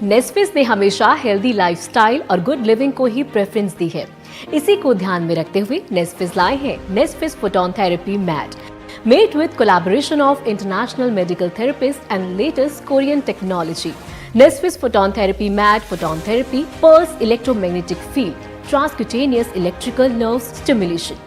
नेस्फिस ने हमेशा healthy lifestyle और गुड लिविंग को ही प्रेफरेंस दी है। इसी को ध्यान में रखते हुए नेस्फिस लाए हैं नेस्फिस photon therapy mat, made with collaboration of international medical therapists and latest Korean technology. Nesphys Photon Therapy Mat, Photon Therapy, Pulse Electromagnetic Field, Transcutaneous Electrical Nerve Stimulation,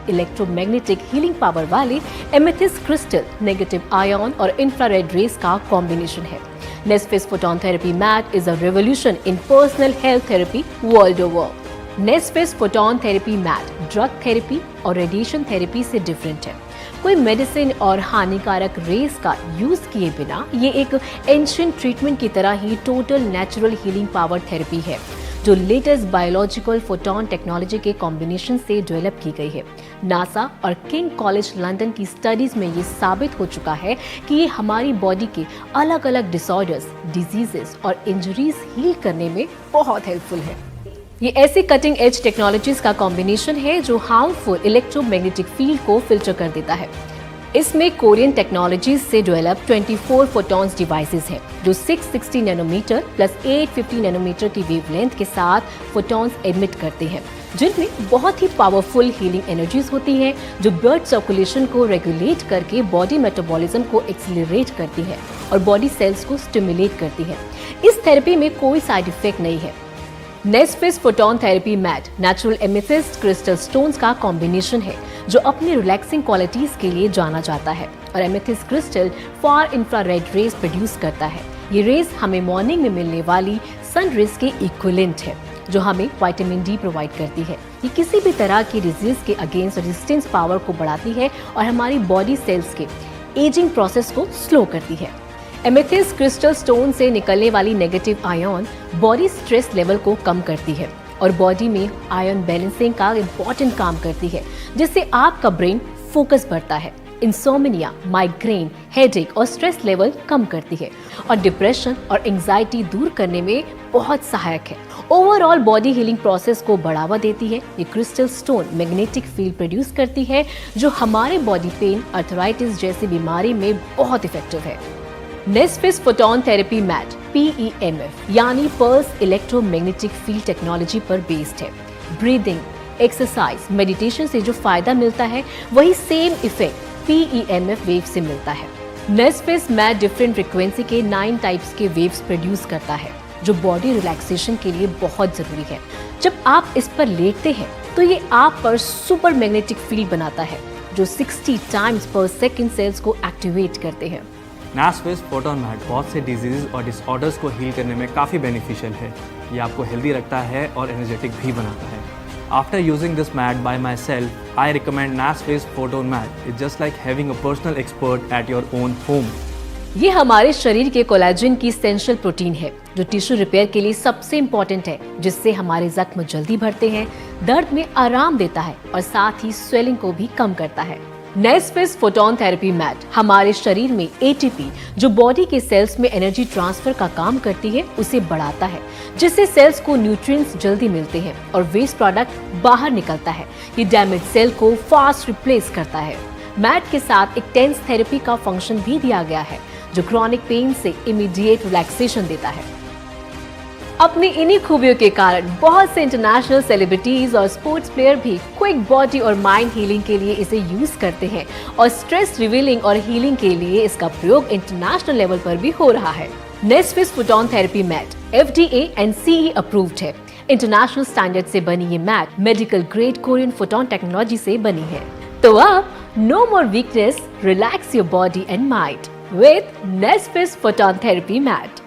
electromagnetic healing power वाले एमेथिस्ट क्रिस्टल, नेगेटिव आयन और infrared rays का combination है। नेस्फिस photon therapy mat is a revolution in personal health therapy world over. नेस्फिस photon therapy mat drug therapy और radiation therapy से different है। कोई मेडिसिन और हानिकारक रेस का यूज किए बिना ये एक एंशिएंट ट्रीटमेंट की तरह ही total natural healing power therapy है, जो लेटेस्ट बायोलॉजिकल फोटोन टेक्नोलॉजी के कॉम्बिनेशन से डेवलप की गई है। नासा और किंग कॉलेज लंदन की स्टडीज में ये साबित हो चुका है कि ये हमारी बॉडी के अलग अलग डिसऑर्डर्स, डिजीजेस और इंजरीज हील करने में बहुत हेल्पफुल है। ये ऐसी कटिंग एज टेक्नोलॉजीज का कॉम्बिनेशन है जो हार्मफुल इलेक्ट्रोमैग्नेटिक फील्ड को फिल्टर कर देता है। इसमें कोरियन टेक्नोलॉजीज से डेवलप 24 फोटॉन्स डिवाइसेस हैं, जो 660 नैनोमीटर प्लस 850 नैनोमीटर की वेवलेंथ के साथ फोटॉन्स एमिट करते हैं, जिनमें बहुत ही पावरफुल हीलिंग एनर्जीज होती हैं, जो ब्लड सर्कुलेशन को रेगुलेट करके बॉडी मेटाबॉलिज्म को एक्सीलरेट करती है और बॉडी सेल्स को स्टिमुलेट करती है। इस थेरेपी में कोई साइड इफेक्ट नहीं है। नेस्फिस photon therapy mat natural amethyst crystal stones का कॉम्बिनेशन है, जो अपनी रिलैक्सिंग क्वालिटीज के लिए जाना जाता है, और एमेथिस्ट क्रिस्टल फार इंफ्रारेड रेज प्रोड्यूस करता है। ये रेज हमें मॉर्निंग में मिलने वाली सन रेज के इक्विवेलेंट है, जो हमें विटामिन डी प्रोवाइड करती है। ये किसी भी तरह की डिजीज के अगेंस्ट रेजिस्टेंस पावर को बढ़ाती है और हमारी बॉडी सेल्स के एजिंग प्रोसेस को स्लो करती है। एमेथिस्ट क्रिस्टल स्टोन से निकलने वाली negative ion body stress level को कम करती है और बॉडी में आयन बैलेंसिंग का इम्पोर्टेंट काम करती है, जिससे आपका ब्रेन फोकस बढ़ता है, इंसोम्निया, माइग्रेन, हेडेक और स्ट्रेस लेवल कम करती है और डिप्रेशन और एंजाइटी दूर करने में बहुत सहायक है। ओवरऑल बॉडी हीलिंग प्रोसेस को बढ़ावा देती है। ये crystal stone magnetic field produce करती है, जो हमारे बॉडी पेन, अर्थराइटिस जैसी बीमारी में बहुत इफेक्टिव है। नेस्फिस फोटोन थेरेपी मैट PEMF यानी पल्स इलेक्ट्रोमैग्नेटिक फील्ड टेक्नोलॉजी पर बेस्ड है। ब्रीदिंग, एक्सरसाइज, मेडिटेशन से जो फायदा मिलता है, वही सेम इफेक्ट PEMF वेव से मिलता है। नेस्फिस मैट डिफरेंट फ्रीक्वेंसी के 9 टाइप्स के वेव्स प्रोड्यूस करता है, जो बॉडी रिलैक्सेशन के लिए बहुत जरूरी है। जब आप इस पर लेटते हैं तो ये आप पर सुपर मैग्नेटिक फील्ड बनाता है, जो 60 टाइम्स पर सेकेंड सेल्स को एक्टिवेट करते हैं। नेस्फिस फोटोन मैट बहुत से डिजीज़ और डिसऑर्डर्स को हील करने में काफ़ी बेनिफिशियल है। ये आपको हेल्दी रखता है और एनर्जेटिक भी बनाता है। After using this mat by myself, I recommend नेस्फिस photon mat. It's just like having a personal expert at your own home. ये हमारे शरीर के कोलेजन की एसेंशियल प्रोटीन है, जो टिश्यू रिपेयर के लिए सबसे इम्पोर्टेंट है, जिससे हमारे जख्म जल्दी भरते हैं, दर्द में आराम देता है और साथ ही स्वेलिंग को भी कम करता है। नेस्फिस फोटोन थेरेपी मैट हमारे शरीर में ATP, जो बॉडी के सेल्स में एनर्जी ट्रांसफर का काम करती है, उसे बढ़ाता है, जिससे सेल्स को न्यूट्रिएंट्स जल्दी मिलते हैं और वेस्ट प्रोडक्ट बाहर निकलता है। ये डैमेज सेल को फास्ट रिप्लेस करता है। मैट के साथ एक टेंस थेरेपी का फंक्शन भी दिया गया है, जो क्रॉनिक पेन से इमीडिएट रिलैक्सेशन देता है। अपनी इन्हीं खूबियों के कारण बहुत से इंटरनेशनल सेलिब्रिटीज और स्पोर्ट्स प्लेयर भी क्विक बॉडी और माइंड हीलिंग के लिए इसे यूज करते हैं, और स्ट्रेस रिवीलिंग और हीलिंग के लिए इसका प्रयोग इंटरनेशनल लेवल पर भी हो रहा है। नेस्फिस photon therapy mat FDA and CE approved है। इंटरनेशनल स्टैंडर्ड से बनी ये mat medical grade Korean photon technology से बनी है। तो अब no more weakness, relax your body and mind with नेस्फिस फोटोन थेरेपी मैट।